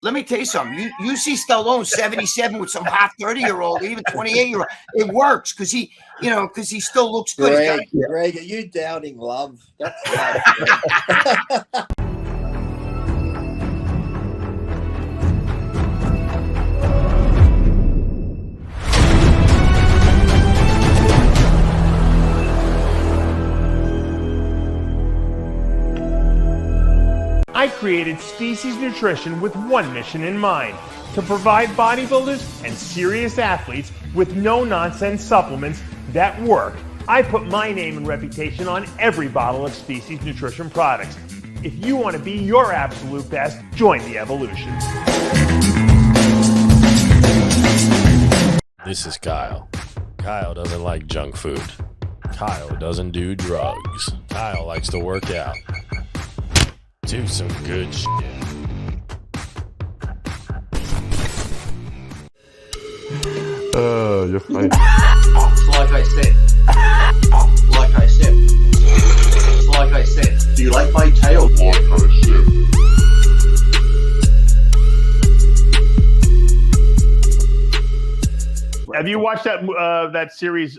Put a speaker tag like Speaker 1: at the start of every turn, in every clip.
Speaker 1: let me tell you something. You see Stallone 77 with some hot 30-year-old, even 28-year-old. It works because he still looks good.
Speaker 2: Greg, are you doubting love? That's love.
Speaker 3: I created Species Nutrition with one mission in mind: to provide bodybuilders and serious athletes with no-nonsense supplements that work. I put my name and reputation on every bottle of Species Nutrition products. If you want to be your absolute best, join the evolution.
Speaker 4: This is Kyle. Kyle doesn't like junk food. Kyle doesn't do drugs. Kyle likes to work out. Do some good shit.
Speaker 3: You're funny.
Speaker 5: Like I said. Do you like my tail? Like I said.
Speaker 3: Have you watched that series,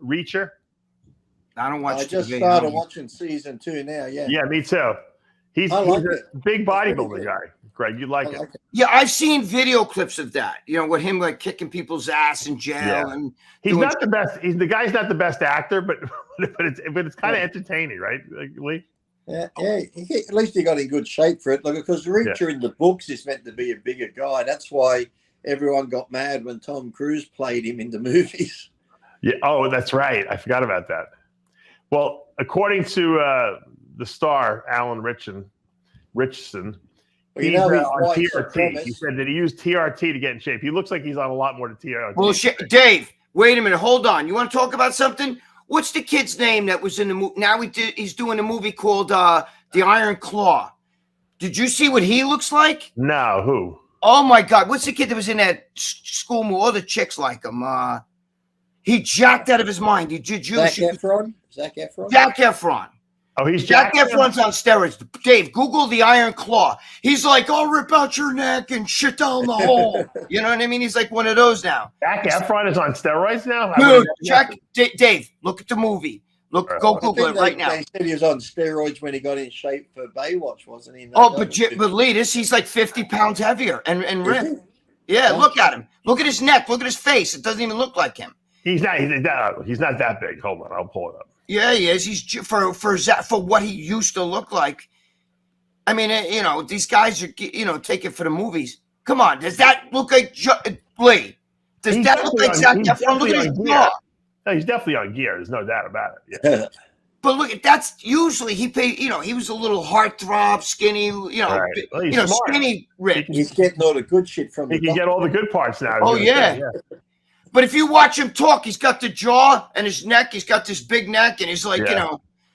Speaker 3: Reacher?
Speaker 1: I don't watch.
Speaker 2: I just started watching season 2 now. Yeah.
Speaker 3: Yeah, me too. He's a big bodybuilder guy. Greg, you like it?
Speaker 1: Yeah, I've seen video clips of that. With him like kicking people's ass in jail, and
Speaker 3: he's not the best. The guy's not the best actor, but it's kind of entertaining, right, Lee?
Speaker 2: Yeah. At least he got in good shape for it. Look, because Reacher in the books is meant to be a bigger guy. That's why everyone got mad when Tom Cruise played him in the movies.
Speaker 3: Yeah. Oh, that's right. I forgot about that. Well, according to the star Alan Richardson, he's on TRT. He said that he used TRT to get in shape. He looks like he's on a lot more to TRT.
Speaker 1: Bullshit. Dave, wait a minute. Hold on. You want to talk about something? What's the kid's name that was in the movie? Now he's doing a movie called The Iron Claw. Did you see what he looks like?
Speaker 3: No, who?
Speaker 1: Oh my God! What's the kid that was in that school movie? All the chicks like him. He jacked out of his mind. He did
Speaker 2: Zac Efron.
Speaker 1: Zac Efron.
Speaker 3: Oh, he's
Speaker 1: Zac Efron's on steroids. Dave, Google The Iron Claw. He's like, I'll rip out your neck and shit down the hole. You know what I mean? He's like one of those now.
Speaker 3: Zac Efron is on steroids now?
Speaker 1: Dude, Dave, look at the movie. Go Google it right now.
Speaker 2: They said he was on steroids when he got in shape for Baywatch, wasn't he?
Speaker 1: But Lee, he's like 50 pounds heavier and ripped. Yeah, look at him. Look at his neck. Look at his face. It doesn't even look like him.
Speaker 3: He's not that big. Hold on, I'll pull it up.
Speaker 1: Yeah, he is. He's for what he used to look like. I mean, these guys are, take it for the movies. Come on, does that look like Lee? Does that look like Zac Efron? Look at his jaw.
Speaker 3: No, he's definitely on gear. There's no doubt about it. Yeah.
Speaker 1: But look, that's usually he paid. He was a little heartthrob, skinny.
Speaker 3: Right. Well,
Speaker 1: skinny, rich.
Speaker 2: He's getting all the good shit from.
Speaker 3: He can get all the good parts now.
Speaker 1: Oh yeah. But if you watch him talk, he's got the jaw and his neck. He's got this big neck, and he's like,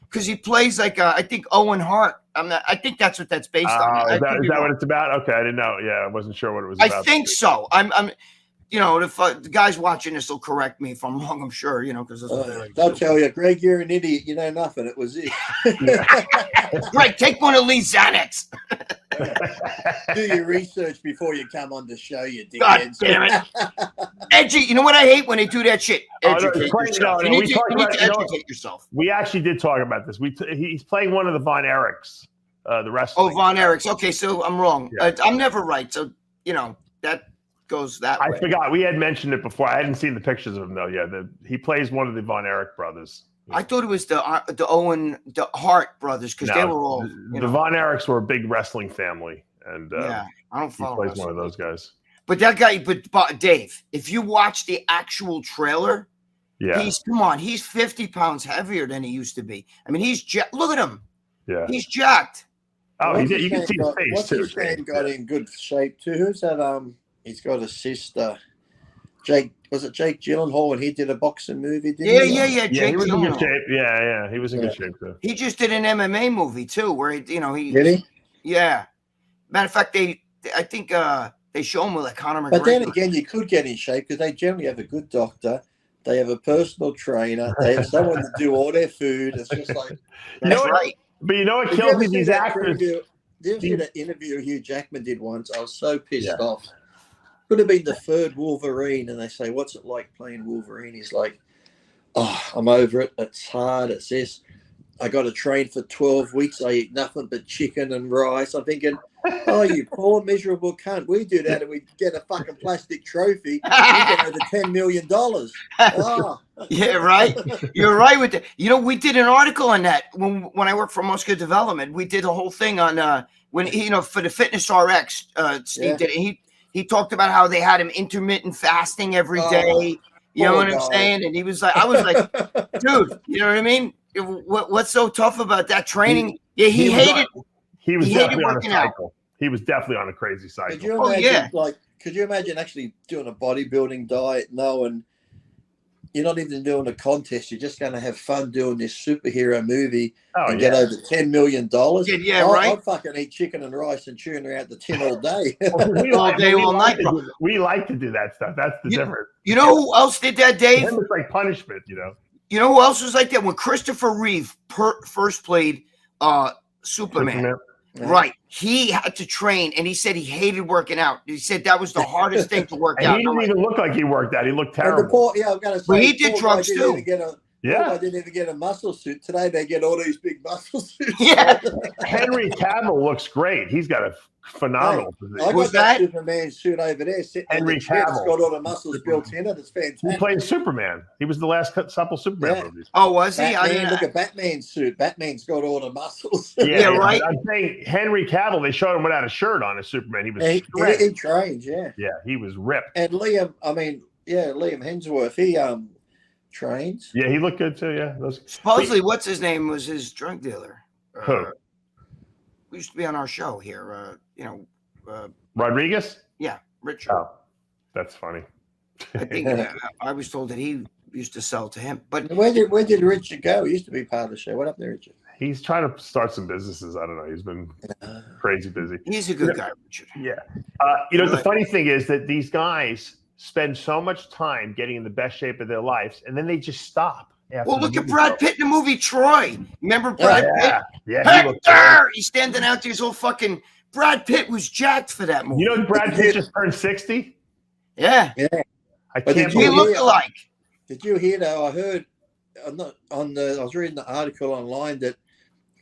Speaker 1: because he plays like I think Owen Hart. I think that's what that's based on.
Speaker 3: Is that what it's about? Okay, I didn't know. Yeah, I wasn't sure what it was about.
Speaker 1: I think so. If the guys watching this will correct me if I'm wrong, I'm sure, because
Speaker 2: I'll tell you, Greg, you're an idiot. You know nothing. It was it.
Speaker 1: Greg, take one of Lee's Xanax.
Speaker 2: Do your research before you come on the show, you dickheads.
Speaker 1: God damn it. You know what I hate? When they do that shit. Educate yourself. You need to educate yourself.
Speaker 3: We actually did talk about this. He's playing one of the Von Erichs, the wrestling.
Speaker 1: Oh, Von Erichs. Okay, so I'm wrong. Yeah. I'm never right. So, that goes that way.
Speaker 3: I forgot. We had mentioned it before. I hadn't seen the pictures of him though. Yeah, he plays one of the Von Erich brothers.
Speaker 1: I thought it was the Hart brothers because they were all.
Speaker 3: The Von Erichs were a big wrestling family, and
Speaker 1: I don't follow.
Speaker 3: He plays one of those guys.
Speaker 1: But that guy, but Dave, if you watch the actual trailer, he's 50 pounds heavier than he used to be. I mean, look at him. Yeah, he's jacked.
Speaker 3: Oh, you can see his face
Speaker 2: what's
Speaker 3: too.
Speaker 2: His name got in good shape too. Who's that? He's got a sister. Was it Jake Gyllenhaal when he did a boxing movie?
Speaker 1: Yeah.
Speaker 3: Jake he was in good shape. Yeah, he was in good shape too.
Speaker 1: He just did an MMA movie too, where he.
Speaker 2: Did he?
Speaker 1: Yeah. Matter of fact, I think they show him with like Conor McGregor.
Speaker 2: But then again, you could get in shape because they generally have a good doctor. They have a personal trainer. They have someone to do all their food. It's just like
Speaker 1: that's right.
Speaker 3: But what kills me? These actors.
Speaker 2: you see that interview Hugh Jackman did once? I was so pissed off. Could have been the third Wolverine, and they say, "What's it like playing Wolverine?" He's like, "Oh, I'm over it. It's hard. It's this. I got to train for 12 weeks. I eat nothing but chicken and rice." I'm thinking, "Oh, you poor miserable cunt. We do that and we get a fucking plastic trophy. You get over $10 million. Oh.
Speaker 1: Yeah, right. You're right with that. You know, we did an article on that when I worked for Muscular Development. We did a whole thing on when for the Fitness RX. Steve did it. He talked about how they had him intermittent fasting every day. You know what I'm saying? And he was like, I was like, dude, you know what I mean? What's so tough about that training? He hated.
Speaker 3: He was definitely on a
Speaker 1: working out.
Speaker 3: cycle. He was definitely on a crazy cycle.
Speaker 2: Could you imagine, could you imagine actually doing a bodybuilding diet, knowing you're not even doing a contest, you're just going to have fun doing this superhero movie and get over $10 million? I'd fucking eat chicken and rice and chewing around the tin all day.
Speaker 3: We like to do that stuff. That's the difference.
Speaker 1: You know who else did that, Dave?
Speaker 3: It's like punishment, you know.
Speaker 1: You know who else was like that? When Christopher Reeve first played Superman. Right. He had to train, and he said he hated working out. He said that was the hardest thing to work out.
Speaker 3: He didn't even look like he worked out. He looked terrible.
Speaker 2: I've got to say,
Speaker 1: he did drugs too.
Speaker 2: I didn't even get a muscle suit. Today they get all these big muscle suits.
Speaker 1: Yeah.
Speaker 3: Henry Cavill looks great. He's got a phenomenal position.
Speaker 2: I got that Superman suit over there.
Speaker 3: Henry Cavill.
Speaker 2: It's got all the muscles built in it. It's fantastic.
Speaker 3: He played Superman. He was the last supple Superman movie.
Speaker 1: Oh, was he?
Speaker 2: Look at Batman's suit. Batman's got all the muscles.
Speaker 1: Yeah, right.
Speaker 3: I'm saying Henry Cavill, they showed him without a shirt on as Superman. He was
Speaker 2: he trained, yeah.
Speaker 3: Yeah, he was ripped.
Speaker 2: And Liam Hemsworth, he trains.
Speaker 3: Yeah, he looked good too, yeah.
Speaker 1: Supposedly, what's his name was his drug dealer.
Speaker 3: Who?
Speaker 1: We used to be on our show here.
Speaker 3: Rodriguez?
Speaker 1: Yeah, Richard.
Speaker 3: Oh, that's funny.
Speaker 1: I think I was told that he used to sell to him. But
Speaker 2: where did Richard go? He used to be part of the show. What happened to Richard?
Speaker 3: He's trying to start some businesses. I don't know. He's been crazy busy.
Speaker 1: He's a good guy, Richard.
Speaker 3: Yeah. The funny thing is that these guys spend so much time getting in the best shape of their lives, and then they just stop.
Speaker 1: Well, look at Brad Pitt in the movie Troy. Remember Brad Pitt?
Speaker 3: Yeah.
Speaker 1: Hector! He's standing out there. His whole fucking Brad Pitt was jacked for that movie.
Speaker 3: You know, Brad Pitt just turned 60.
Speaker 1: Yeah.
Speaker 3: I can't believe
Speaker 1: we look alike.
Speaker 2: Did you hear though? I heard I was reading the article online that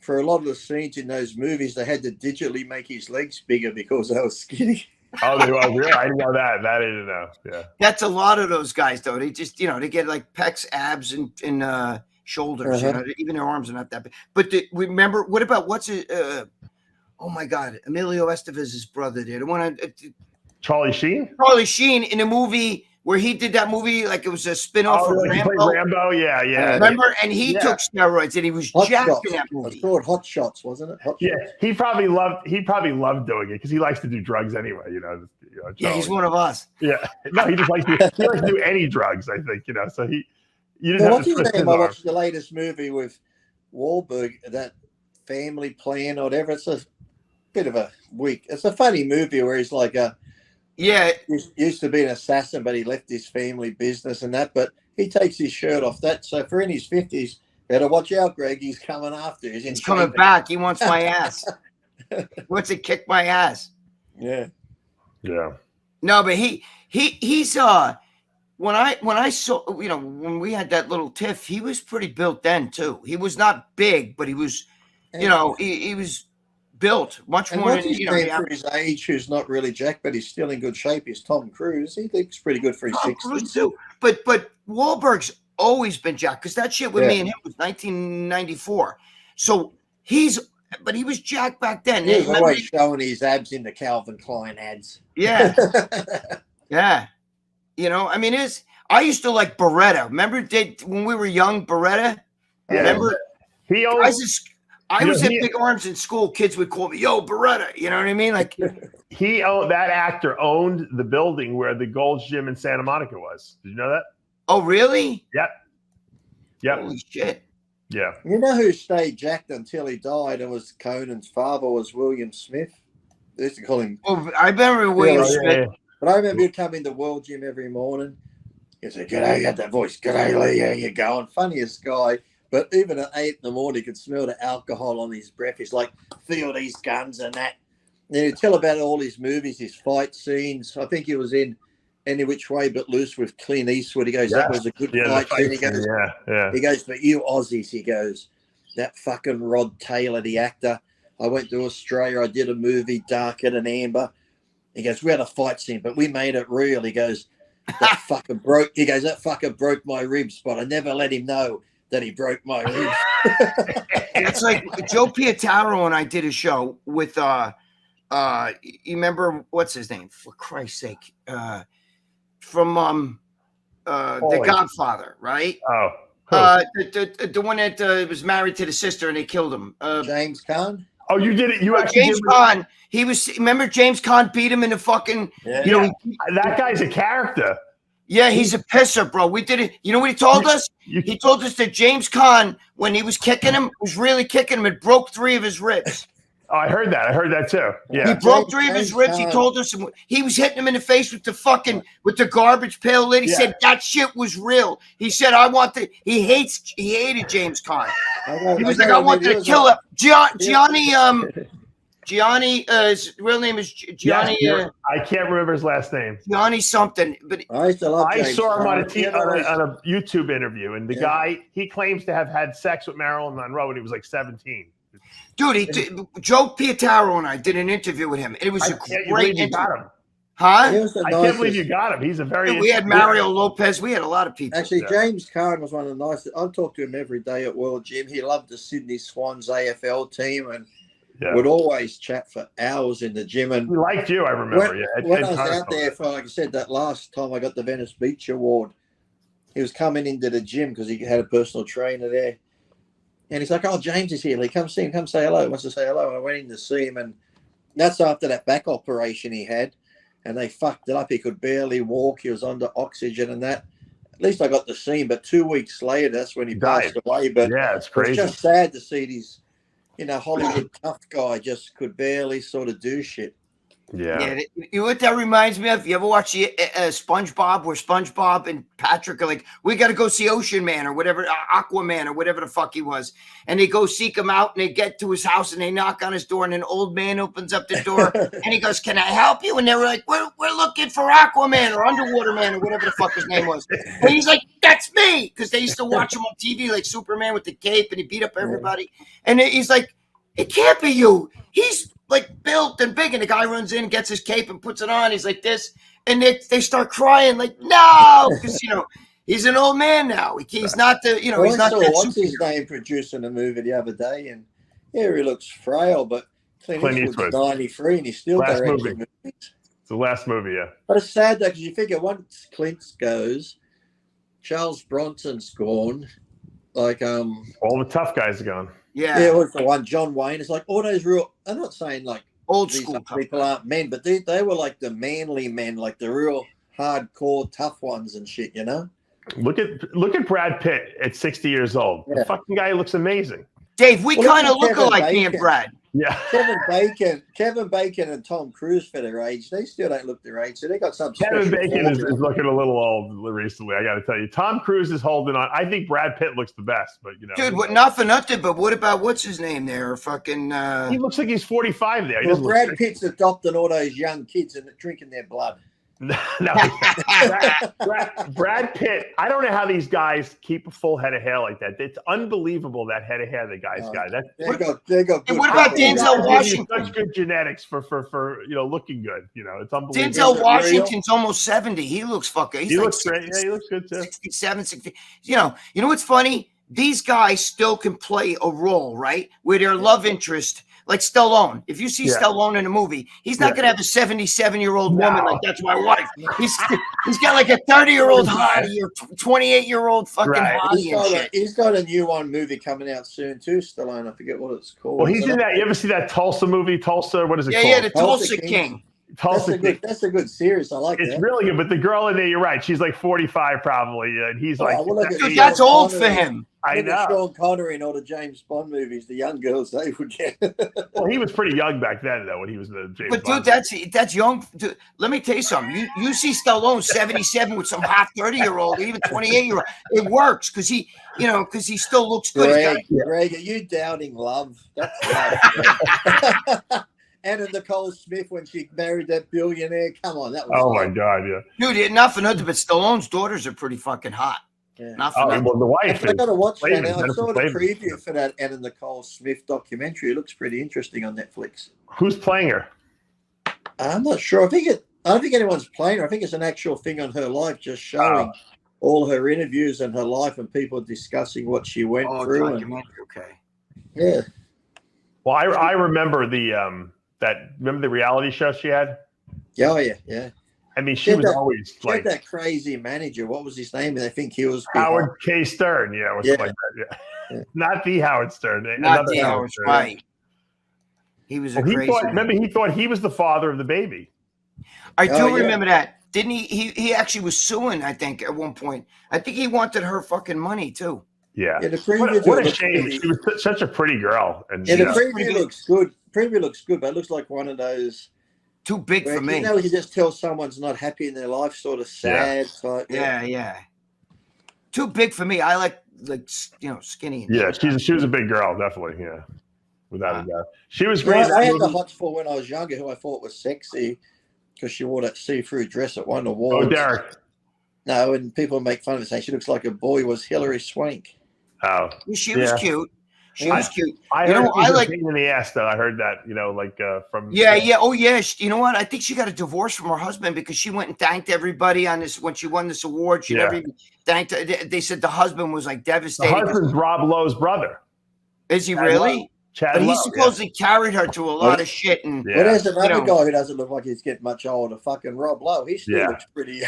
Speaker 2: for a lot of the scenes in those movies, they had to digitally make his legs bigger because they were skinny.
Speaker 3: Oh, they were really? I didn't know that. That I didn't know. Yeah.
Speaker 1: That's a lot of those guys, though. They just, they get like pecs, abs, and shoulders. Even their arms are not that big. But remember, what about oh my God, Emilio Estevez's brother there, the one
Speaker 3: Charlie Sheen.
Speaker 1: Charlie Sheen in a movie where he did that movie like it was a spin-off of Rambo.
Speaker 3: He played Rambo, yeah.
Speaker 1: Remember, and he took steroids and he was jacked in that movie.
Speaker 2: It's called Hot Shots, wasn't it?
Speaker 3: He probably loved doing it because he likes to do drugs anyway.
Speaker 1: Yeah, he's one of us.
Speaker 3: Yeah, no, he just likes to do any drugs. I think So you didn't have to twist his arm.
Speaker 2: I watched the latest movie with Wahlberg, that Family Plan or whatever. It's a bit of a weak. It's a funny movie where he's like used to be an assassin, but he left his family business and that. But he takes his shirt off. So for in his 50s, better watch out, Greg. He's coming after you.
Speaker 1: He's coming back. He wants my ass. He wants to kick my ass.
Speaker 2: Yeah.
Speaker 3: Yeah.
Speaker 1: No, but he's when I saw when we had that little tiff, he was pretty built then too. He was not big, but he was he was built much more than
Speaker 2: for his age, who's not really jacked, but he's still in good shape. Is Tom Cruise. He looks pretty good for his 60s
Speaker 1: too. But Wahlberg's always been jacked because that shit with me and him was 1994. So he was jacked back then.
Speaker 2: He was always showing his abs in the Calvin Klein ads.
Speaker 1: Yeah. Yeah. I used to like Beretta. Remember when we were young, Beretta?
Speaker 3: Yeah.
Speaker 1: Remember? I was at
Speaker 3: Big
Speaker 1: Big Arms in school. Kids would call me, "Yo, Beretta." You know what I mean? Like
Speaker 3: that actor owned the building where the Gold's Gym in Santa Monica was. Did you know that?
Speaker 1: Oh, really?
Speaker 3: Yep.
Speaker 1: Holy shit.
Speaker 3: Yeah.
Speaker 2: You know who stayed jacked until he died and was Conan's father was William Smith? They used to call him.
Speaker 1: Oh, I remember William Smith.
Speaker 2: Yeah. But I remember he'd come in the World Gym every morning. He'd say, "G'day," he had that voice. "G'day, Lee, how you going?" Funniest guy. But even at 8 in the morning, you could smell the alcohol on his breath. He's like, feel these guns and that. And he'd tell about all his movies, his fight scenes. I think he was in Any Which Way But Loose with Clint Eastwood. He goes, that was a good fight scene. He goes, he goes, but you Aussies, he goes, that fucking Rod Taylor, the actor. I went to Australia. I did a movie, Darker Than Amber. He goes, we had a fight scene, but we made it real. He goes, that fucking broke. He goes, that fucker broke my ribs, but I never let him know that he broke my ribs.
Speaker 1: It's like Joe Pietaro and I did a show with you remember what's his name? For Christ's sake, from The Godfather, right?
Speaker 3: Oh,
Speaker 1: the one that was married to the sister and they killed him.
Speaker 2: James Caan.
Speaker 3: Oh, you did it. You actually
Speaker 1: James Caan. He was. Remember James Caan beat him in the fucking.
Speaker 2: Yeah.
Speaker 1: You know,
Speaker 3: that guy's a character.
Speaker 1: Yeah, he's a pisser, bro. We did it. You know what he told us? He told us that James Caan, when he was kicking him, was really kicking him. It broke 3 of his ribs.
Speaker 3: Oh, I heard that. I heard that too. Yeah.
Speaker 1: He broke 3 of his ribs. He told us he was hitting him in the face with the garbage pail lid. He said that shit was real. He said, he hated James Caan. He was like, I wanted to kill him. Gianni, his real name is Gianni.
Speaker 3: I can't remember his last name.
Speaker 1: Gianni something. But
Speaker 2: I saw
Speaker 3: him on a YouTube interview, and the guy, he claims to have had sex with Marilyn Monroe when he was like 17.
Speaker 1: Dude, Joe Pietaro and I did an interview with him. It was a great interview. Huh?
Speaker 3: I can't believe you got him. He's a very.
Speaker 1: We had Mario Lopez. We had a lot of people.
Speaker 2: Actually, James Caan was one of the nicest. I talked to him every day at World Gym. He loved the Sydney Swans AFL team and would always chat for hours in the gym. And
Speaker 3: he liked you, I remember.
Speaker 2: When I was out there for, like I said, that last time I got the Venice Beach Award, he was coming into the gym because he had a personal trainer there. And he's like, oh, James is here. Lee, come see him. Come say hello. He wants to say hello. And I went in to see him. And that's after that back operation he had. And they fucked it up. He could barely walk. He was under oxygen and that. At least I got to see him. But 2 weeks later, that's when he passed away. But
Speaker 3: yeah, it's crazy.
Speaker 2: It's just sad to see these, Hollywood tough guy just could barely sort of do shit.
Speaker 1: Yeah. You know what that reminds me of? You ever watch SpongeBob, where SpongeBob and Patrick are like, we got to go see Ocean Man or whatever, Aquaman or whatever the fuck he was. And they go seek him out and they get to his house and they knock on his door and an old man opens up the door and he goes, can I help you? And they were like, we're looking for Aquaman or Underwater Man or whatever the fuck his name was. And he's like, that's me. Because they used to watch him on TV like Superman with the cape and he beat up everybody. And he's like, it can't be you. He's like built and big, and the guy runs in, gets his cape and puts it on. He's like this, and they start crying like, no, because he's an old man now. He's not the he's not that.
Speaker 2: What's his name producing a movie the other day, and he looks frail, but Clint Eastwood's 93 and he's still directing movies.
Speaker 3: It's the last movie, yeah.
Speaker 2: But it's sad though, because you figure once Clint goes, Charles Bronson's gone, like
Speaker 3: all the tough guys are gone.
Speaker 1: Yeah,
Speaker 2: it was the one. John Wayne. It's like all those real. I'm not saying like
Speaker 1: old school
Speaker 2: people aren't men, but they were like the manly men, like the real hardcore tough ones and shit.
Speaker 3: Look at Brad Pitt at 60 years old. The fucking guy looks amazing.
Speaker 1: Dave, we kind of look alike, me and Brad.
Speaker 3: Yeah.
Speaker 2: Kevin Bacon and Tom Cruise for their age, they still don't look their age. So they got some.
Speaker 3: Kevin Bacon is looking a little old recently. I got to tell you, Tom Cruise is holding on. I think Brad Pitt looks the best, but
Speaker 1: dude, not for nothing. But what about what's his name there? Fucking.
Speaker 3: He looks like he's 45 there.
Speaker 2: Well, Brad Pitt's adopting all those young kids and drinking their blood.
Speaker 3: No, Brad Pitt. I don't know how these guys keep a full head of hair like that. It's unbelievable, that head of hair the guys got.
Speaker 2: They got.
Speaker 1: And what about Denzel Washington?
Speaker 3: Such good genetics for looking good. It's unbelievable.
Speaker 1: Denzel Washington's almost 70. He looks fucking.
Speaker 3: He looks great. Yeah, he looks good too.
Speaker 1: 67, 60. You know what's funny? These guys still can play a role, right? Where their love interest. Like Stallone. If you see Stallone in a movie, he's not going to have a 77-year-old woman like, that's my wife. He's got like a 30-year-old hottie or 28-year-old fucking hottie and shit.
Speaker 2: He's got a new movie coming out soon too, Stallone. I forget what it's called.
Speaker 3: Well, he's in that. You ever see that Tulsa movie? Tulsa, what is it called?
Speaker 1: Yeah, the Tulsa King.
Speaker 2: That's a good series. I like it.
Speaker 3: It's really good, but the girl in there, you're right. She's like 45 probably, and he's like,
Speaker 1: dude, that's old for him.
Speaker 3: I
Speaker 2: Look
Speaker 3: know.
Speaker 2: at Sean Connery in all the James Bond movies. The young girls they would get.
Speaker 3: Well, he was pretty young back then, though, when he was the James
Speaker 1: But
Speaker 3: Bond.
Speaker 1: dude, that's young. Dude, let me tell you something. You see Stallone 77 with some hot 30-year-old, even 28-year-old. It works because he still looks good.
Speaker 2: Greg, are you doubting love? That's love. Anna Nicole Smith when she married that billionaire. Come on, that was.
Speaker 3: Oh my God, yeah.
Speaker 1: Dude, not for nothing, but Stallone's daughters are pretty fucking hot.
Speaker 2: Yeah.
Speaker 1: Not for
Speaker 3: Oh,
Speaker 1: nothing.
Speaker 3: well, the wife.
Speaker 2: I got to watch that.
Speaker 3: Flavors,
Speaker 2: I saw the
Speaker 3: Flavors.
Speaker 2: preview for that Anna Nicole Smith documentary. It looks pretty interesting on Netflix.
Speaker 3: Who's playing her?
Speaker 2: I'm not sure. I don't think anyone's playing her. I think it's an actual thing on her life, just showing all her interviews and her life and people discussing what she went through.
Speaker 1: Documentary, okay.
Speaker 2: Yeah.
Speaker 3: Well, I remember remember the reality show she had?
Speaker 2: Oh, yeah.
Speaker 3: I mean, she was always
Speaker 2: She had
Speaker 3: like
Speaker 2: that crazy manager. What was his name? And I think he was
Speaker 3: Howard K. Stern, or something like that. Yeah. Not the Howard Stern.
Speaker 1: Not
Speaker 3: another
Speaker 1: the Howard
Speaker 3: Stern.
Speaker 1: right. He was a crazy man.
Speaker 3: He thought he was the father of the baby.
Speaker 1: I do remember that. Didn't he? He actually was suing, I think, at one point. I think he wanted her fucking money, too.
Speaker 3: Yeah.
Speaker 2: the preview
Speaker 3: What a shame. She was such a pretty girl. And
Speaker 2: the preview looks good. Preview looks good, but it looks like one of those.
Speaker 1: Too big for me.
Speaker 2: You know, you just tell someone's not happy in their life, sort of sad type.
Speaker 1: Yeah. Too big for me. I like skinny.
Speaker 3: Yeah, she was a big girl, definitely. Yeah, without a doubt. She was great.
Speaker 2: I had the hots for when I was younger, who I thought was sexy because she wore that see-through dress at one award.
Speaker 3: Oh, Derek.
Speaker 2: No, and people make fun of her saying she looks like a boy. Was Hilary Swank?
Speaker 3: Oh,
Speaker 1: She was cute. She was cute.
Speaker 3: I heard I like pain in the ass though. I heard that from
Speaker 1: Oh yeah. You know what? I think she got a divorce from her husband because she went and thanked everybody on this when she won this award. She never even thanked. They said the husband was like devastated.
Speaker 3: The husband's Rob Lowe's brother.
Speaker 1: Is he really?
Speaker 3: Chad
Speaker 1: but he
Speaker 3: Lowe,
Speaker 1: supposedly carried her to a lot of shit. And
Speaker 2: well, there's another guy who doesn't look like he's getting much older. Fucking Rob Lowe. He still looks pretty.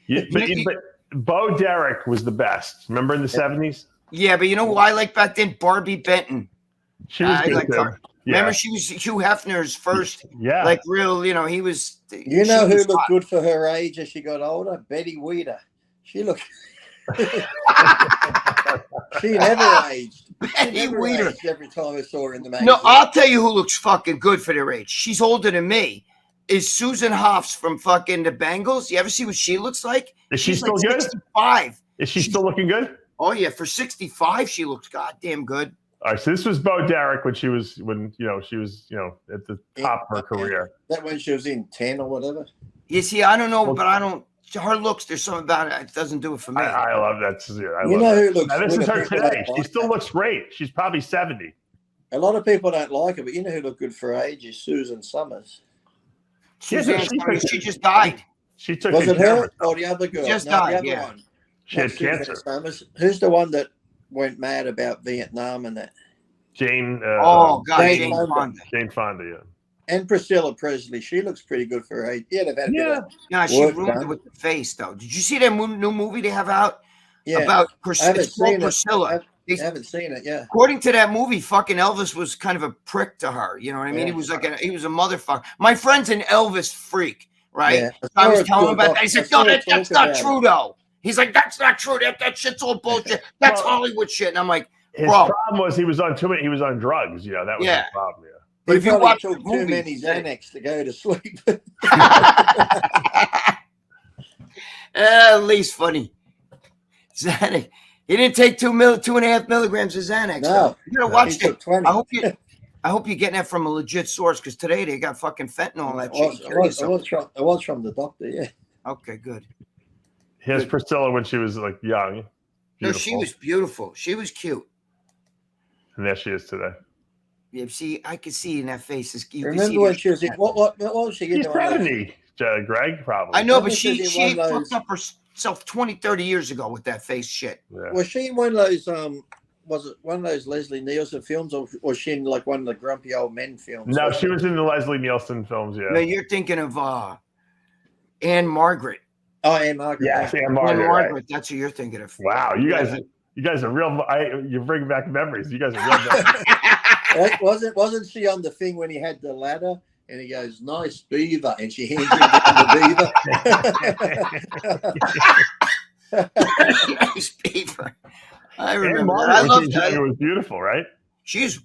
Speaker 3: But Bo Derek was the best. Remember in the 70s?
Speaker 1: Yeah, but you know who I like back then? Barbie Benton.
Speaker 3: She was good too.
Speaker 1: Remember, she was Hugh Hefner's first, real, he was.
Speaker 2: You know who looked good for her age as she got older? Betty Weeder. She looked. She never aged.
Speaker 1: Betty Weeder.
Speaker 2: Every time I saw her in the magazine.
Speaker 1: No, I'll tell you who looks fucking good for their age. She's older than me. Is Susan Hoffs from fucking the Bengals. You ever see what she looks like?
Speaker 3: Is she still
Speaker 1: like
Speaker 3: good?
Speaker 1: 65.
Speaker 3: Is she still looking good?
Speaker 1: Oh yeah, for 65, she looks goddamn good.
Speaker 3: All right, so this was Bo Derek when she was at the top of her career.
Speaker 2: That when she was in 10 or whatever.
Speaker 1: You see, I don't know, but I don't. Her looks, there's something about it. It doesn't do it for me.
Speaker 3: I love that.
Speaker 2: You know who looks.
Speaker 3: Now, this is her today. She still
Speaker 2: that.
Speaker 3: looks great. She's probably 70.
Speaker 2: A lot of people don't like her, but you know who looked good for her age is Susan Summers.
Speaker 1: She just died.
Speaker 3: She took.
Speaker 2: Was it her or the other girl?
Speaker 1: Just died.
Speaker 2: The other one.
Speaker 3: She had cancer.
Speaker 2: Summers. Who's the one that went mad about Vietnam and that?
Speaker 3: Jane.
Speaker 1: Jane Fonda.
Speaker 3: Jane Fonda, yeah.
Speaker 2: And Priscilla Presley. She looks pretty good for her age. Yeah, they've had a bit of
Speaker 1: No, she ruined it with the face, though. Did you see that new movie they have out?
Speaker 2: Yeah.
Speaker 1: About Priscilla.
Speaker 2: I haven't seen it, yeah.
Speaker 1: According to that movie, fucking Elvis was kind of a prick to her. You know what I mean? He was he was a motherfucker. My friend's an Elvis freak, right?
Speaker 2: Yeah.
Speaker 1: I was telling him about that. He said, no, that's not true, though. He's like, that's not true. That shit's all bullshit. That's Hollywood shit. And I'm like,
Speaker 3: his problem was he was on too many. He was on drugs. That was the problem. Yeah.
Speaker 2: But if you watch too many Xanax to go to sleep.
Speaker 1: At least funny. Xanax. He didn't take 2.5 milligrams of Xanax.
Speaker 2: No,
Speaker 1: you gotta watch it.
Speaker 2: 20.
Speaker 1: I hope you're getting that from a legit source because today they got fucking fentanyl and that shit.
Speaker 2: It was from the doctor, yeah.
Speaker 1: Okay, good.
Speaker 3: Here's Priscilla when she was like young. Beautiful.
Speaker 1: No, she was beautiful. She was cute.
Speaker 3: And there she is today.
Speaker 1: Yeah, see, I can see in that face.
Speaker 2: Remember when she was in, what was she?
Speaker 3: She's 70, Greg, probably.
Speaker 1: I know, but she fucked up herself 20, 30 years ago with that face shit.
Speaker 2: Yeah. Was she in one of those, was it one of those Leslie Nielsen films, or was she in like one of the Grumpy Old Men films?
Speaker 3: No, she was in the Leslie Nielsen films, yeah.
Speaker 1: No, you're thinking of Anne Margaret.
Speaker 2: Oh, Anne Margaret.
Speaker 3: Yeah, Anne Margaret.
Speaker 1: Right. That's who you're thinking of.
Speaker 3: Wow, you guys are real. You bring back memories. You guys are real.
Speaker 2: Wasn't she on the thing when he had the ladder and he goes, "Nice beaver," and she hands him the beaver?
Speaker 1: Nice beaver. I
Speaker 3: And
Speaker 1: remember that.
Speaker 3: Margaret,
Speaker 1: I
Speaker 3: when
Speaker 1: love
Speaker 3: she was
Speaker 1: that.
Speaker 3: younger, was beautiful, right?
Speaker 1: She's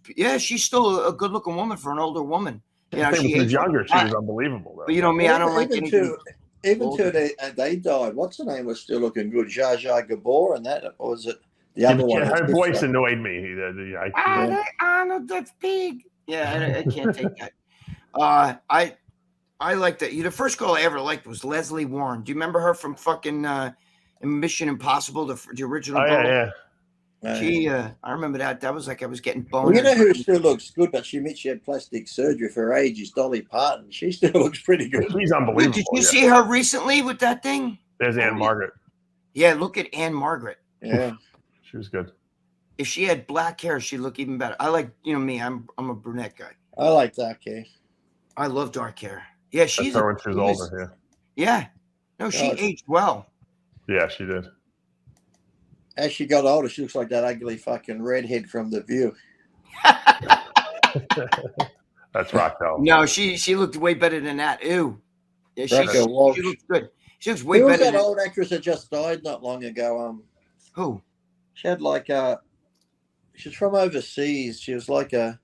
Speaker 1: still a good looking woman for an older woman. You know,
Speaker 3: When she was
Speaker 1: aged
Speaker 3: younger, she
Speaker 1: well.
Speaker 3: was unbelievable, though.
Speaker 1: But you know me, I don't like
Speaker 2: even
Speaker 1: anything.
Speaker 2: even till they died. What's her name was still looking good. Zsa Zsa Gabor, and that, or was it the other one?
Speaker 3: Her
Speaker 2: was
Speaker 3: voice
Speaker 2: different?
Speaker 3: annoyed me.
Speaker 1: Arnold, that's big. Yeah, I can't take that. I like that. The first girl I ever liked was Leslie Warren. Do you remember her from fucking Mission Impossible, the original girl?
Speaker 3: Yeah.
Speaker 1: She, I remember that. That was like I was getting boners.
Speaker 2: Well, you know who still looks good, but she admits she had plastic surgery for her age, is Dolly Parton. She still looks pretty good.
Speaker 3: She's unbelievable.
Speaker 1: Did you see her recently with that thing?
Speaker 3: There's Anne Margaret.
Speaker 1: Yeah, look at Anne Margaret.
Speaker 2: Yeah.
Speaker 3: She was good.
Speaker 1: If she had black hair, she'd look even better. I like, me, I'm a brunette guy.
Speaker 2: I like dark hair.
Speaker 1: I love dark hair. Yeah, she's
Speaker 3: her when she was older,
Speaker 1: yeah. No, she aged well.
Speaker 3: Yeah, she did.
Speaker 2: As she got older, she looks like that ugly fucking redhead from The View.
Speaker 3: That's Raquel.
Speaker 1: No, she looked way better than that. Ew. Yeah, she looks good. She looks way
Speaker 2: Who
Speaker 1: better.
Speaker 2: was that old actress that just died not long ago?
Speaker 1: Who?
Speaker 2: She had like she's from overseas. She was like a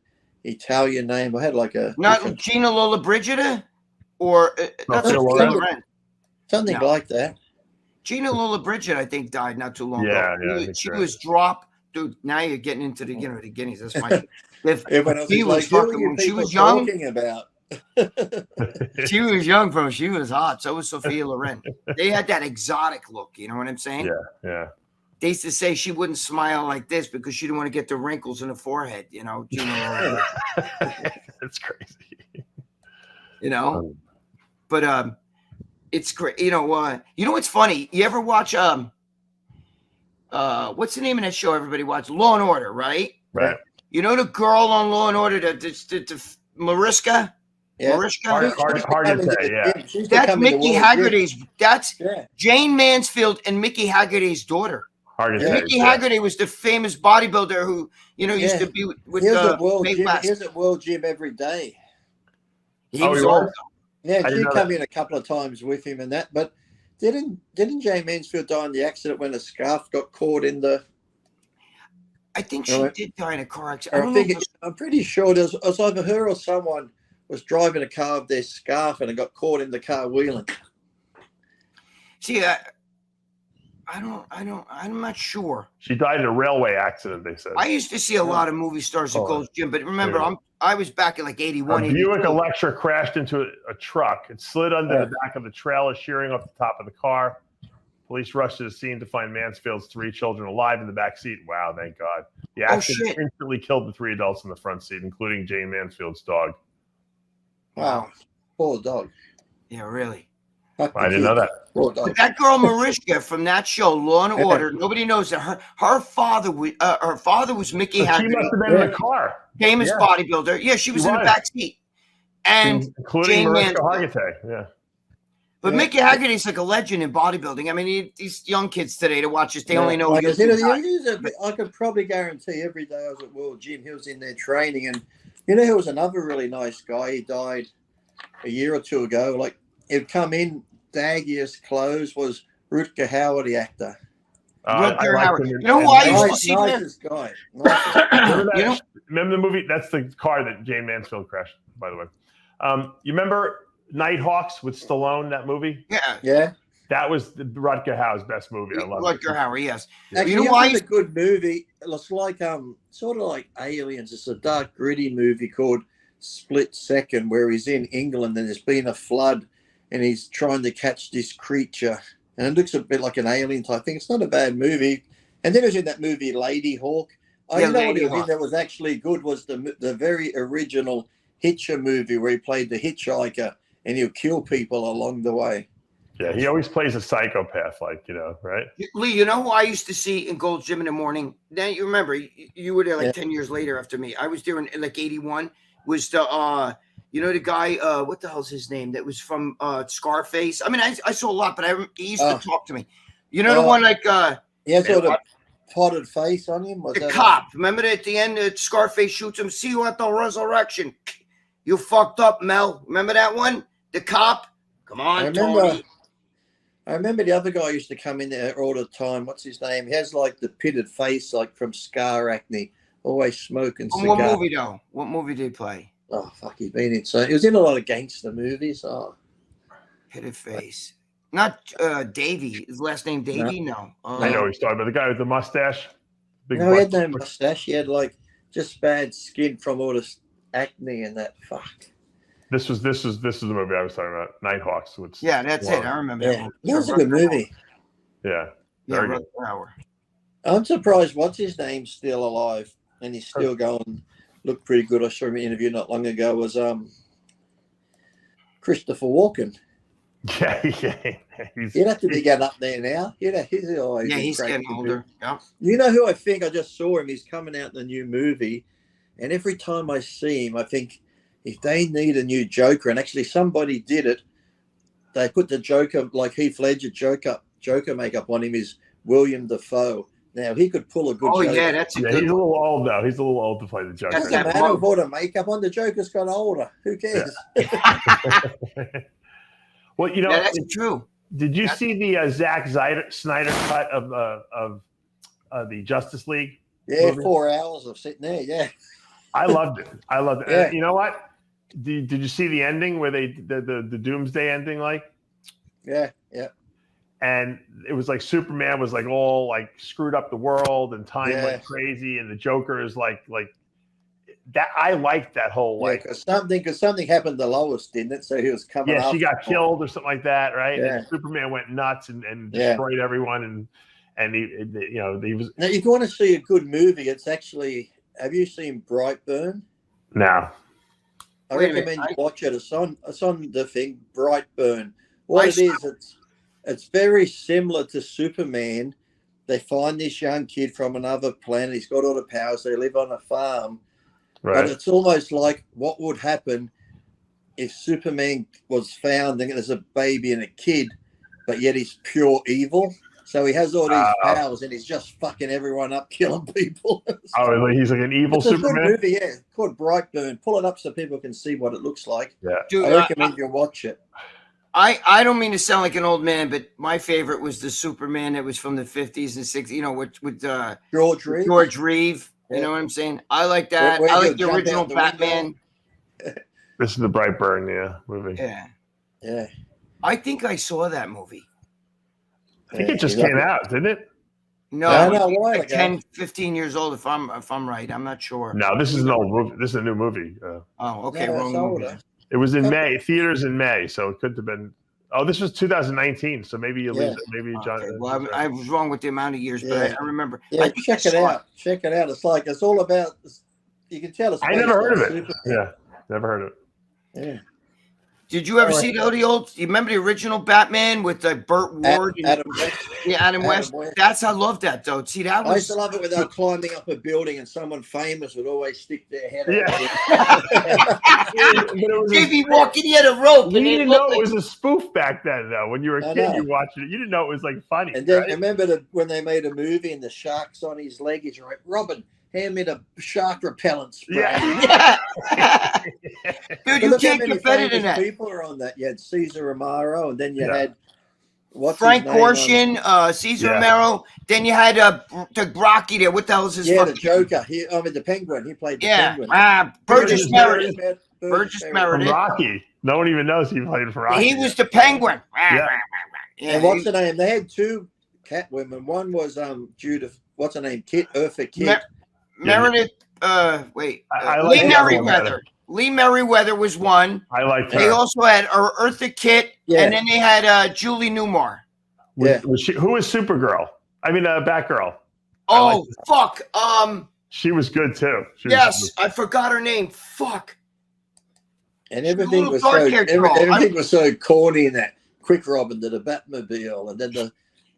Speaker 2: Italian name. I had like a
Speaker 1: not Gina Lollobrigida, or that's
Speaker 3: Sophia
Speaker 1: Loren.
Speaker 2: Something like that.
Speaker 1: Gina Lollobrigida, I think, died not too long
Speaker 3: ago.
Speaker 1: Yeah, she was dropped. Dude, now you're getting into the the Guineas. That's my.
Speaker 2: She was fucking when she was young. About.
Speaker 1: She was young, bro. She was hot. So was Sophia Loren. They had that exotic look. You know what I'm saying?
Speaker 3: Yeah.
Speaker 1: They used to say she wouldn't smile like this because she didn't want to get the wrinkles in the forehead. You know, Gina Lollobrigida.
Speaker 3: That's crazy.
Speaker 1: You know, but it's great. You know what's funny? You ever watch what's the name of that show everybody watches? Law and Order, right?
Speaker 3: Right.
Speaker 1: You know the girl on Law and Order, the Mariska?
Speaker 2: Yeah.
Speaker 1: Mariska?
Speaker 3: Hard to say, yeah.
Speaker 1: That's Mickey Haggerty's. That's Jane Mansfield and Mickey Haggerty's daughter.
Speaker 3: Hard to say.
Speaker 1: Mickey Haggerty was the famous bodybuilder who, used to be with
Speaker 2: he was at World Gym every day.
Speaker 1: He was awesome.
Speaker 2: Yeah, she come in a couple of times with him and that, but didn't Jane Mansfield die in the accident when a scarf got caught in the?
Speaker 1: I think she did die in a car accident.
Speaker 2: I'm pretty sure it was either her or someone was driving a car with their scarf and it got caught in the car wheeling.
Speaker 1: See, I'm not sure.
Speaker 3: She died in a railway accident, they said.
Speaker 1: I used to see a lot of movie stars at Gold's Gym, but remember, I was back in like 81.
Speaker 3: A Buick Electra crashed into a truck. It slid under the back of the trailer, shearing off the top of the car. Police rushed to the scene to find Mansfield's 3 children alive in the back seat. Wow, thank God. The accident instantly killed the 3 adults in the front seat, including Jane Mansfield's dog.
Speaker 2: Wow. Poor dog.
Speaker 1: Yeah, really.
Speaker 3: I didn't know that.
Speaker 1: But that girl Mariska from that show, Law and Order, nobody knows that her father was Mickey Haggerty.
Speaker 3: She must have been in the car.
Speaker 1: Famous bodybuilder. Yeah, she was in the back seat. And
Speaker 3: including
Speaker 1: Jane
Speaker 3: Mariska
Speaker 1: Mansfield.
Speaker 3: Hargitay. Yeah.
Speaker 1: But Mickey Haggerty's like a legend in bodybuilding. I mean, these young kids today to watch this, they only know.
Speaker 2: I could probably guarantee every day I was at World Gym, he was in there training. And he was another really nice guy. He died a year or two ago. Like, he'd come in, daggiest clothes was Rutger Hauer, the actor.
Speaker 1: Rutger Hauer. You know who I used to see?
Speaker 2: Nicest guy.
Speaker 3: Remember the movie? That's the car that Jane Mansfield crashed, by the way. You remember Nighthawks with Stallone, that movie?
Speaker 2: Yeah.
Speaker 3: That was Rutger Hauer's best movie. I love it.
Speaker 1: Rutger Hauer, yes.
Speaker 2: Actually,
Speaker 1: you know why?
Speaker 2: It's a good movie. It's like sort of like Aliens. It's a dark, gritty movie called Split Second, where he's in England and there's been a flood and he's trying to catch this creature. And it looks a bit like an alien type thing. It's not a bad movie. And then it was in that movie Lady Hawk. You know what he was in that was actually good was the very original Hitcher movie where he played the hitchhiker and he'll kill people along the way.
Speaker 3: Yeah, he always plays a psychopath, right?
Speaker 1: Lee, you know who I used to see in Gold's Gym in the morning? Now you remember, you were there like 10 years later after me. I was there in like 81. Was the the guy, what the hell's his name? That was from Scarface. I mean, I saw a lot, but he used to talk to me. You know the one like
Speaker 2: sort of potted face on him.
Speaker 1: The cop. Remember that at the end, Scarface shoots him. See you at the resurrection. You fucked up, Mel. Remember that one? The cop. Come on, Tony.
Speaker 2: I remember the other guy used to come in there all the time. What's his name? He has like the pitted face, like from scar acne. Always smoking cigars.
Speaker 1: What movie though? What movie did he play?
Speaker 2: Oh fuck, he's been in. So he was in a lot of gangster movies. Oh,
Speaker 1: Pitted face. Not Davey. His last name Davey? No.
Speaker 3: I know he's talking about the guy with the mustache. Big
Speaker 2: no, he had
Speaker 3: butt.
Speaker 2: no mustache. He had like just bad skin from all this acne and that. Fuck.
Speaker 3: This is the movie I was talking about. Nighthawks. Which
Speaker 1: Yeah, that's it. I remember.
Speaker 2: Yeah, that was a good movie.
Speaker 3: Yeah.
Speaker 1: Yeah,
Speaker 3: Very good.
Speaker 1: Rutger Hauer.
Speaker 2: I'm surprised. What's his name still alive and he's still going. Looked pretty good. I saw him in an interview not long ago. Was Christopher Walken.
Speaker 3: Yeah.
Speaker 2: He'd have to be getting up there now. He's always
Speaker 1: He's getting older. Yeah.
Speaker 2: You know who I think? I just saw him. He's coming out in the new movie, and every time I see him, I think if they need a new Joker, and actually somebody did it, they put the Joker, like Heath Ledger Joker makeup on him, is William Dafoe. Now he could pull a good.
Speaker 1: Oh
Speaker 2: Joker.
Speaker 1: yeah, that's a
Speaker 3: Yeah,
Speaker 1: good.
Speaker 3: he's a little old though. He's a little old to play the Joker.
Speaker 2: Doesn't matter with all the makeup on. The Joker's got older. Who cares?
Speaker 3: Well, you know,
Speaker 1: Yeah, that's true.
Speaker 3: did you see the Zack Snyder cut of the Justice League?
Speaker 2: Yeah,
Speaker 3: movie?
Speaker 2: 4 hours of sitting there. Yeah,
Speaker 3: I loved it.
Speaker 2: Yeah.
Speaker 3: And you know what? Did you see the ending where the Doomsday ending
Speaker 2: yeah.
Speaker 3: And it was like Superman was like all like screwed up the world and time
Speaker 2: Yeah.
Speaker 3: went crazy and the Joker is like that. I liked that whole
Speaker 2: Yeah,
Speaker 3: like
Speaker 2: because something happened to Lois, didn't it? So he was coming.
Speaker 3: yeah, she
Speaker 2: after
Speaker 3: got
Speaker 2: her.
Speaker 3: killed or something like that, right?
Speaker 2: Yeah.
Speaker 3: And Superman went nuts and
Speaker 2: Yeah.
Speaker 3: destroyed everyone and he was
Speaker 2: Now, if you want to see a good movie, it's actually. Have you seen Brightburn?
Speaker 3: now.
Speaker 2: I
Speaker 1: Wait a minute,
Speaker 2: recommend you watch it. It's on the thing, Brightburn. What it is, it's very similar to Superman. They find this young kid from another planet. He's got all the powers. They live on a farm.
Speaker 3: Right.
Speaker 2: But it's almost like what would happen if Superman was found and there's a baby and a kid, but yet he's pure evil. So he has all these powers and he's just fucking everyone up, killing people.
Speaker 3: Oh, he's like an evil
Speaker 2: It's a good
Speaker 3: Superman.
Speaker 2: movie, yeah. It's called Brightburn. Pull it up so people can see what it looks like.
Speaker 3: Yeah.
Speaker 1: Dude,
Speaker 2: I recommend you watch it.
Speaker 1: I don't mean to sound like an old man, but my favorite was the Superman that was from the 50s and 60s. You know, with
Speaker 2: George Reeves.
Speaker 1: George Reeve. You
Speaker 2: Yeah.
Speaker 1: know what I'm saying? I like that.
Speaker 2: Where
Speaker 1: I
Speaker 2: you
Speaker 1: like the
Speaker 2: jump
Speaker 1: original
Speaker 2: out the
Speaker 1: Batman.
Speaker 3: This is the Brightburn, movie.
Speaker 1: Yeah.
Speaker 2: Yeah.
Speaker 1: I think I saw that movie.
Speaker 3: I think it just came out, didn't it?
Speaker 1: No,
Speaker 2: No,
Speaker 1: it's
Speaker 2: a while
Speaker 1: like
Speaker 2: ago.
Speaker 1: 10, 15 years old if I'm right. I'm not sure.
Speaker 3: No, this is an old movie. This is a new movie.
Speaker 1: Oh, okay,
Speaker 2: No,
Speaker 1: wrong
Speaker 2: it's
Speaker 1: movie.
Speaker 2: older.
Speaker 3: It was in May, theaters in May, so it couldn't have been. Oh, this was 2019, so maybe you lose it. Maybe John.
Speaker 1: Okay, well, I was wrong with the amount of years, but
Speaker 2: Yeah.
Speaker 1: I remember.
Speaker 2: Yeah,
Speaker 1: I think
Speaker 2: check
Speaker 1: I
Speaker 2: it
Speaker 1: saw
Speaker 2: out. Check it out. It's all about. You can tell it's.
Speaker 3: I never heard of it.
Speaker 2: Superman.
Speaker 3: Yeah, never heard of it.
Speaker 2: Yeah.
Speaker 1: Did you ever
Speaker 2: All
Speaker 1: see
Speaker 2: right.
Speaker 1: the old? You remember the original Batman with Burt Ward? and-
Speaker 2: Adam West.
Speaker 1: Yeah, Adam West. That's I love that though. See, that
Speaker 2: I used
Speaker 1: was
Speaker 2: to love it when they were climbing up a building and someone famous would always stick their head
Speaker 3: Yeah.
Speaker 2: out.
Speaker 3: But it was
Speaker 1: Davey walking. He had a rope.
Speaker 3: you
Speaker 1: and it
Speaker 3: didn't know
Speaker 1: looked
Speaker 3: it
Speaker 1: like-
Speaker 3: was a spoof back then, though. When you were a
Speaker 2: I
Speaker 3: kid,
Speaker 2: know.
Speaker 3: you watched it. You didn't know it was like funny.
Speaker 2: And then
Speaker 3: right?
Speaker 2: remember when they made a movie and the shark's on his leg, he's like, Robin, hand me the shark repellent spray.
Speaker 1: Yeah. Dude,
Speaker 2: But
Speaker 1: you
Speaker 2: look how
Speaker 1: can't
Speaker 2: many
Speaker 1: get better than
Speaker 2: famous
Speaker 1: that.
Speaker 2: people are on that. You had Cesar Romero, and then you
Speaker 3: Yeah.
Speaker 2: had what's
Speaker 1: Frank
Speaker 2: his name on-
Speaker 1: Gorshin, Cesar
Speaker 3: Yeah.
Speaker 1: Romero. Then you had the Brocky there. What the hell is his
Speaker 2: Yeah, the
Speaker 1: fucking
Speaker 2: Joker. The Penguin. He played the
Speaker 1: Yeah.
Speaker 2: Penguin.
Speaker 1: Burgess Meredith.
Speaker 2: Burgess
Speaker 1: Meredith.
Speaker 3: From Rocky. No one even knows he played for Rocky.
Speaker 1: He was the Penguin.
Speaker 3: Yeah.
Speaker 2: And what's her name? They had two Catwomen. One was Judith. What's her name? Eartha Kitt.
Speaker 1: Meredith. Wait.
Speaker 3: I like
Speaker 1: Lee
Speaker 3: the other one
Speaker 1: Merriweather.
Speaker 3: better.
Speaker 1: Lee Merriweather was one.
Speaker 3: I liked her.
Speaker 1: They also had Eartha Kitt,
Speaker 2: Yeah.
Speaker 1: and then they had Julie Newmar.
Speaker 2: Yeah.
Speaker 3: Who was Supergirl? I mean, Batgirl.
Speaker 1: Oh
Speaker 3: liked
Speaker 1: fuck.
Speaker 3: She was good too.
Speaker 1: Yes, I forgot her name. Fuck.
Speaker 2: And everything
Speaker 1: little
Speaker 2: was so
Speaker 1: dark-haired girl.
Speaker 2: everything was so corny in that. Quick Robin to the Batmobile, and then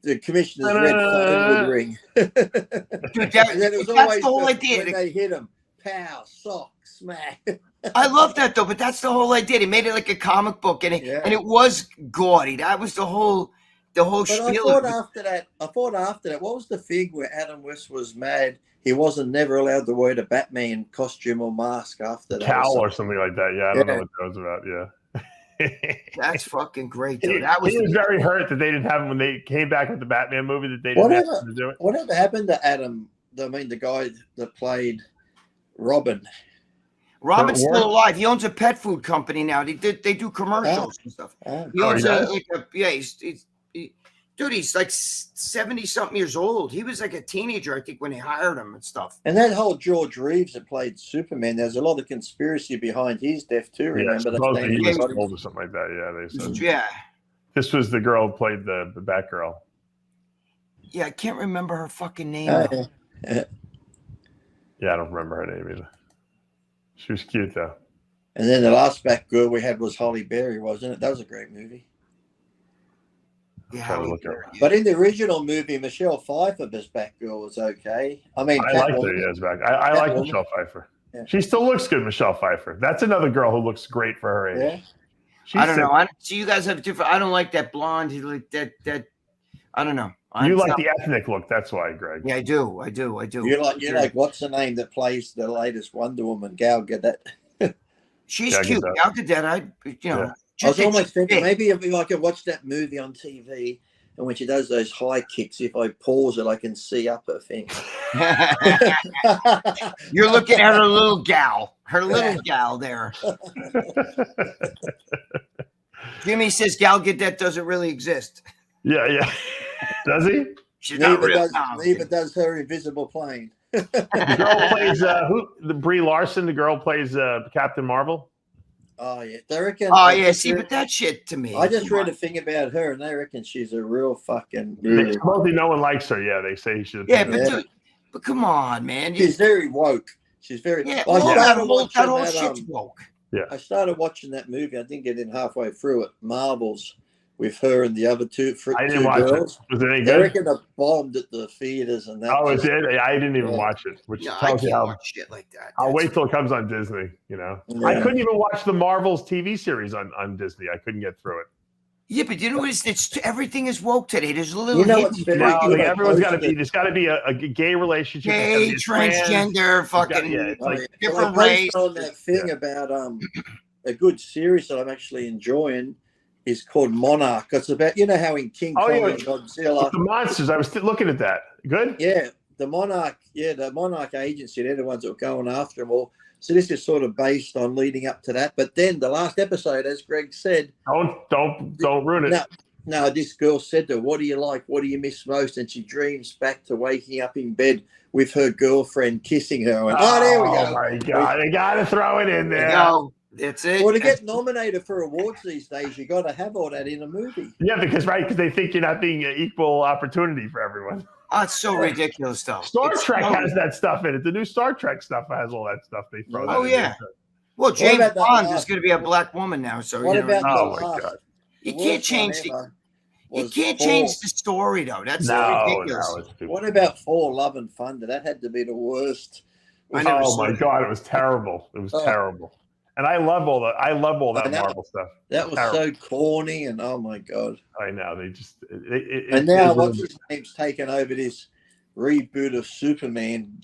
Speaker 2: the commissioner's red phone would ring.
Speaker 1: Dude,
Speaker 2: And then it was
Speaker 1: that's
Speaker 2: always
Speaker 1: the whole
Speaker 2: when
Speaker 1: idea.
Speaker 2: they hit him, pow, sock, smack.
Speaker 1: I love that though, but that's the whole idea. They made it like a comic book, and it was gaudy. That was the whole
Speaker 2: But I
Speaker 1: spiel.
Speaker 2: thought after that, what was the thing where Adam West was mad? He wasn't never allowed to wear the Batman costume or mask after that.
Speaker 3: Cowl or something like that. Yeah, I don't know what that was about. Yeah.
Speaker 1: That's fucking great, though.
Speaker 3: He was very hurt that they didn't have him when they came back with the Batman movie, that they didn't have him to do it.
Speaker 2: Whatever happened to Adam? I mean, the guy that played Robin.
Speaker 1: Robin's still alive. He owns a pet food company now. They do commercials and stuff. He owns he's like 70-something years old. He was like a teenager, I think, when they hired him and stuff.
Speaker 2: And that whole George Reeves that played Superman, there's a lot of conspiracy behind his death too. Remember that?
Speaker 3: He was old or something like that. Yeah, they said.
Speaker 1: Yeah.
Speaker 3: This was the girl who played the Batgirl.
Speaker 1: Yeah, I can't remember her fucking name.
Speaker 3: Yeah, I don't remember her name either. She was cute though.
Speaker 2: And then the last Batgirl we had was Holly Berry, wasn't it? That was a great movie.
Speaker 1: Yeah,
Speaker 2: but in the original movie, Michelle Pfeiffer as Batgirl was okay. I mean,
Speaker 3: I liked her as Batgirl. I like Michelle Pfeiffer. Yeah. She still looks good, Michelle Pfeiffer. That's another girl who looks great for her age.
Speaker 2: Yeah.
Speaker 1: I don't know. So you guys have different. I don't like that blonde. Like that. I don't know.
Speaker 3: You like the ethnic look. That's why, Greg.
Speaker 1: Yeah, I do.
Speaker 2: You like what's the name that plays the latest Wonder Woman, Gal Gadot?
Speaker 1: She's cute. Gal Gadot.
Speaker 2: I was almost thinking maybe if I could watch that movie on TV, and when she does those high kicks, if I pause it, I can see up her thing.
Speaker 1: You're looking at her little gal there. Jimmy says Gal Gadot doesn't really exist.
Speaker 3: Yeah. Does he?
Speaker 1: She's
Speaker 2: neither does her invisible plane.
Speaker 3: The girl plays the Brie Larson. The girl plays Captain Marvel.
Speaker 2: Oh yeah, they reckon.
Speaker 1: Oh yeah, see, but that shit to me.
Speaker 2: I just read a thing about her, and they reckon she's a real fucking.
Speaker 3: Supposedly, no one likes her. Yeah, they say she should.
Speaker 1: Yeah, but come on, man.
Speaker 2: She's very woke. She's very.
Speaker 1: Yeah, that whole shit's woke.
Speaker 3: Yeah.
Speaker 2: I started watching that movie. I didn't get in halfway through it. Marvels. With her and the other two girls.
Speaker 3: I didn't watch it. Was it any good?
Speaker 2: They reckon it bombed at the theaters and that.
Speaker 3: Oh, it did? I didn't even watch it, which tells you how
Speaker 1: watch shit like that.
Speaker 3: I'll wait till it comes on Disney, Yeah. I couldn't even watch the Marvels TV series on Disney. I couldn't get through it.
Speaker 1: Yeah, but you know what? It's everything is woke today. There's a little.
Speaker 3: Everyone's got to be. There's got to be a gay relationship.
Speaker 1: Gay, transgender, fucking different race.
Speaker 2: On that thing about a good series that I'm actually enjoying. Is called Monarch. It's about how in King Kong and Godzilla.
Speaker 3: The monsters. I was looking at that. Good.
Speaker 2: Yeah, the Monarch. Yeah, the Monarch agency. They're the ones that were going after them all. So this is sort of based on leading up to that. But then the last episode, as Greg said,
Speaker 3: don't ruin it.
Speaker 2: No, this girl said to her, "What do you like? What do you miss most?" And she dreams back to waking up in bed with her girlfriend kissing her. And, there we go.
Speaker 3: Oh my God! They got to throw it in there.
Speaker 1: That's it.
Speaker 2: Well, to get nominated for awards these days, you got to have all that in a movie.
Speaker 3: Yeah, because they think you're not being equal opportunity for everyone.
Speaker 1: Oh, it's so ridiculous, though.
Speaker 3: Star Trek has that stuff in it. The new Star Trek stuff has all that stuff. They throw.
Speaker 1: Oh yeah. Well, James Bond is going to be a black woman now. So
Speaker 2: what about
Speaker 3: my God!
Speaker 1: You can't change change the story though. That's ridiculous.
Speaker 2: What about For Love and Thunder? That had to be the worst.
Speaker 3: Oh my God! It was terrible. It was terrible. And I love all that Marvel stuff.
Speaker 2: That was so corny, and oh my God!
Speaker 3: I know they just.
Speaker 2: And now what's his name's taken over this reboot of Superman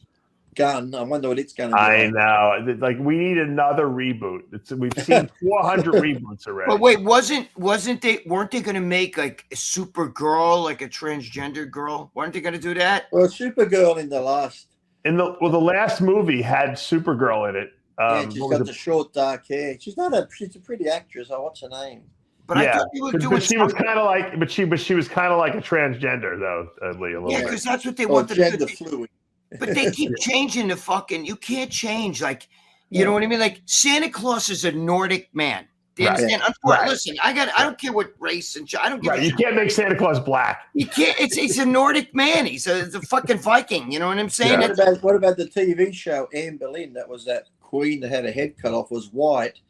Speaker 2: gun. I wonder what it's going to be.
Speaker 3: I know. Like we need another reboot. We've seen 400 reboots already.
Speaker 1: But wait, weren't they going to make like a Supergirl, like a transgender girl? Weren't they going to do that?
Speaker 2: Well, Supergirl in the last
Speaker 3: movie had Supergirl in it.
Speaker 2: She's got the short dark hair. She's a pretty actress. What's her name?
Speaker 1: But I thought they were doing.
Speaker 3: She was kind of like, but she was kind of like a transgender though, Lee. A little bit.
Speaker 1: Because that's what they wanted to do.
Speaker 2: Fluid.
Speaker 1: But they keep changing the fucking. You can't change you know what I mean? Like Santa Claus is a Nordic man. Do you understand? Listen, I don't care what race and I don't give a shit.
Speaker 3: You can't make Santa Claus black.
Speaker 1: You can't. He's a Nordic man. He's a fucking Viking. You know what I'm saying?
Speaker 2: Yeah. What about the TV show Anne Boleyn? That was that queen that had her head cut off was white.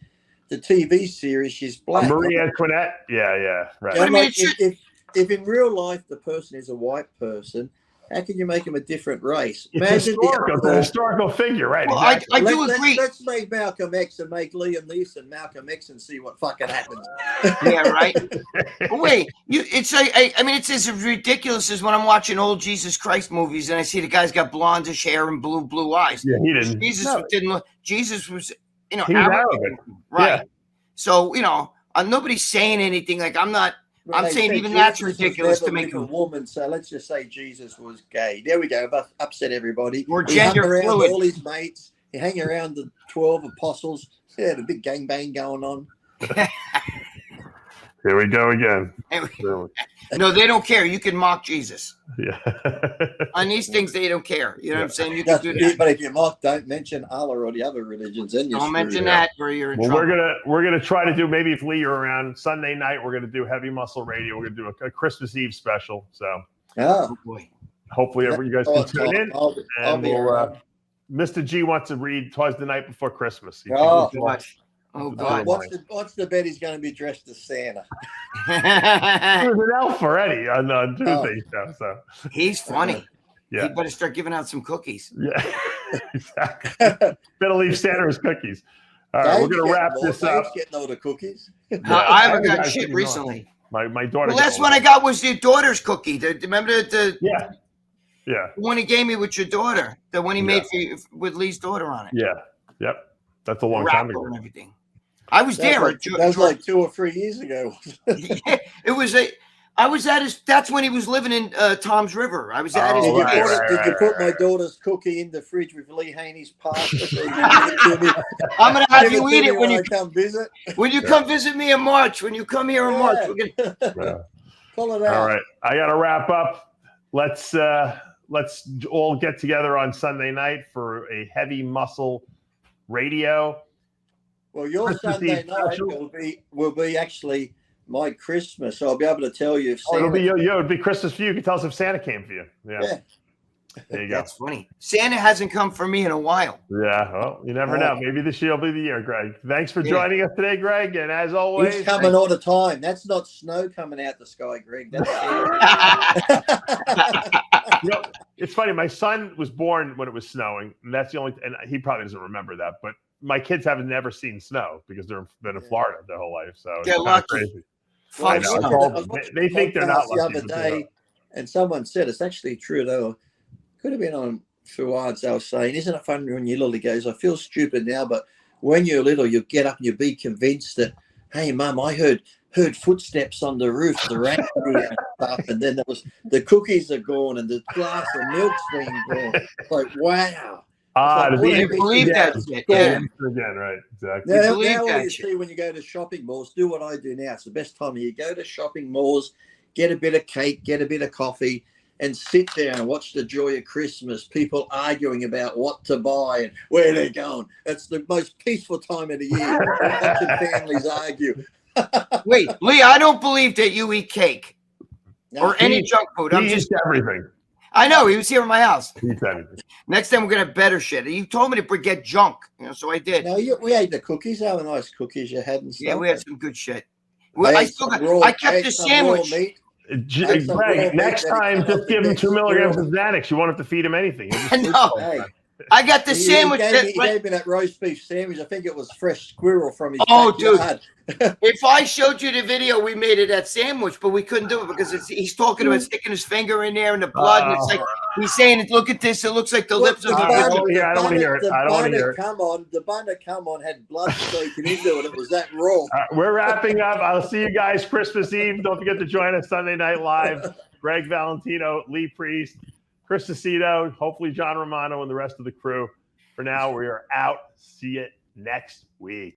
Speaker 2: The TV series, she's black.
Speaker 3: Marie Antoinette. Yeah, right.
Speaker 2: I mean, if in real life the person is a white person, how can you make him a different race?
Speaker 3: It's a historical figure, right?
Speaker 1: Well,
Speaker 3: exactly.
Speaker 1: I do agree.
Speaker 2: Let's make Malcolm X and make Liam Neeson Malcolm X and see what fucking happens.
Speaker 1: Yeah, right. But wait, it's as ridiculous as when I'm watching old Jesus Christ movies and I see the guy's got blondish hair and blue eyes.
Speaker 3: Yeah, he didn't.
Speaker 1: Jesus didn't look. Jesus was,
Speaker 3: Arrogant.
Speaker 1: right?
Speaker 3: Yeah.
Speaker 1: So nobody's saying anything. Like I'm not.
Speaker 2: Well,
Speaker 1: I'm
Speaker 2: they
Speaker 1: saying
Speaker 2: said
Speaker 1: even that's
Speaker 2: Jesus was
Speaker 1: ridiculous
Speaker 2: never
Speaker 1: to make
Speaker 2: with a
Speaker 1: him.
Speaker 2: woman. So let's just say Jesus was gay. There we go. Upset everybody.
Speaker 1: Or
Speaker 2: He hung
Speaker 1: gender
Speaker 2: around
Speaker 1: fluid.
Speaker 2: all his mates. He hung around the 12 apostles. Yeah, the big gangbang going on.
Speaker 3: Here we go again.
Speaker 1: No, they don't care. You can mock Jesus.
Speaker 3: Yeah.
Speaker 1: On these things, they don't care. You know what I'm saying? You can
Speaker 2: Just,
Speaker 1: do that.
Speaker 2: but if you mock, don't mention Allah or the other religions. Then you're
Speaker 1: Don't
Speaker 2: screwed.
Speaker 1: mention that, or you're in
Speaker 3: Well,
Speaker 1: trouble.
Speaker 3: we're gonna try to do, maybe if Lee, you're around Sunday night, we're gonna do Heavy Muscle Radio. We're gonna do a Christmas Eve special. So
Speaker 2: Oh,
Speaker 1: boy.
Speaker 3: hopefully you guys can tune in.
Speaker 2: I'll
Speaker 3: And
Speaker 2: be
Speaker 3: we'll,
Speaker 2: around.
Speaker 3: Mr. G wants to read "Twas the Night Before Christmas." He
Speaker 2: Oh,
Speaker 3: thinks it's
Speaker 1: Gosh. Oh God.
Speaker 2: What's the bet he's going to be dressed as Santa?
Speaker 3: He was an elf already on Tuesday. So
Speaker 1: He's funny.
Speaker 3: yeah,
Speaker 1: He better start giving out some cookies.
Speaker 3: yeah, exactly. Better leave Santa his cookies. All right, we're gonna wrap this up.
Speaker 2: Dave's getting all the cookies.
Speaker 1: I haven't got
Speaker 3: guys
Speaker 1: shit
Speaker 3: keep
Speaker 1: recently.
Speaker 3: My daughter.
Speaker 1: The last one I got was your daughter's cookie. Remember the
Speaker 3: Yeah.
Speaker 1: one he gave me with your daughter? The one he made for you, with Lee's daughter on it.
Speaker 3: Yeah. Yep. That's a long time
Speaker 1: Wrapper
Speaker 3: ago.
Speaker 1: and everything. I was there.
Speaker 2: That was like 2 or 3 years ago.
Speaker 1: Yeah, it was I was at his. That's when he was living in Tom's River. I was at his.
Speaker 2: Did
Speaker 3: right,
Speaker 2: you put my daughter's cookie in the fridge with Lee Haney's pasta?
Speaker 1: I'm gonna have you eat it when you
Speaker 2: come visit.
Speaker 1: When you come visit me in March. When you come here in March, we're gonna.
Speaker 3: Yeah.
Speaker 2: Pull it out.
Speaker 3: All right, I got to wrap up. Let's all get together on Sunday night for a Heavy Muscle Radio.
Speaker 2: Well, your
Speaker 3: Christmas
Speaker 2: Sunday
Speaker 3: Eve
Speaker 2: night
Speaker 3: special.
Speaker 2: will be actually my Christmas. So I'll be able to tell you if
Speaker 3: It'll be Christmas for you. You can tell us if Santa came for you. Yeah. There you go.
Speaker 1: That's funny. Santa hasn't come for me in a while.
Speaker 3: Yeah, well, you never know. Maybe this year will be the year, Greg. Thanks for joining us today, Greg. And as always,
Speaker 2: he's coming all the time. That's not snow coming out the sky, Greg. That's
Speaker 3: it's funny. My son was born when it was snowing, and that's the only. And he probably doesn't remember that, but my kids have never seen snow because they've been in Florida their whole life. So
Speaker 1: Get
Speaker 3: it's
Speaker 1: lucky.
Speaker 3: crazy.
Speaker 1: Fun
Speaker 3: I know,
Speaker 1: snow.
Speaker 3: they think they're not
Speaker 2: the
Speaker 3: lucky.
Speaker 2: other day, and someone said it's actually true though. Could have been on Fuad's. They were saying, "Isn't it fun when you're little?" He goes, "I feel stupid now, but when you're little, you get up and you be convinced that, hey, Mum, I heard footsteps on the roof, the rat and stuff, and then there was the cookies are gone and the glass of milk's been gone." It's like, wow.
Speaker 1: You believe that shit. Yeah.
Speaker 3: Again, right? Exactly.
Speaker 2: Now
Speaker 1: believe
Speaker 2: all
Speaker 1: that
Speaker 2: you
Speaker 1: shit.
Speaker 2: see when you go to shopping malls, do what I do now. It's the best time. You go to shopping malls, get a bit of cake, get a bit of coffee, and sit there and watch the joy of Christmas. People arguing about what to buy and where they're going. It's the most peaceful time of the year. Watching families argue.
Speaker 1: Wait, Lee, I don't believe that you eat cake or any junk food. I'm
Speaker 3: He
Speaker 1: just
Speaker 3: eats everything.
Speaker 1: I know he was here at my house.
Speaker 3: He eats everything.
Speaker 1: Next time we're gonna have better shit. You told me to get junk, so I did.
Speaker 2: No, we ate the cookies. How nice cookies you had and stuff.
Speaker 1: Yeah, we had some good shit. Well, I kept the sandwich.
Speaker 3: Greg, next time, just give him 2 milligrams of Xanax. You won't have to feed him anything.
Speaker 1: No. I got the sandwich.
Speaker 2: He gave me that roast beef sandwich. I think it was fresh squirrel from his
Speaker 1: backyard.
Speaker 2: Dude.
Speaker 1: If I showed you the video, we made it that sandwich, but we couldn't do it because he's talking about sticking his finger in there and the blood. And it's like he's saying, "Look at this. It looks like the lips of a
Speaker 3: I don't want to hear it. I don't want to hear it.
Speaker 2: The bun that come on had blood soaking into it. It was that raw.
Speaker 3: We're wrapping up. I'll see you guys Christmas Eve. Don't forget to join us Sunday Night Live. Gregg Valentino, Lee Priest, Chris Aceto, hopefully John Romano and the rest of the crew. For now, we are out. See you next week.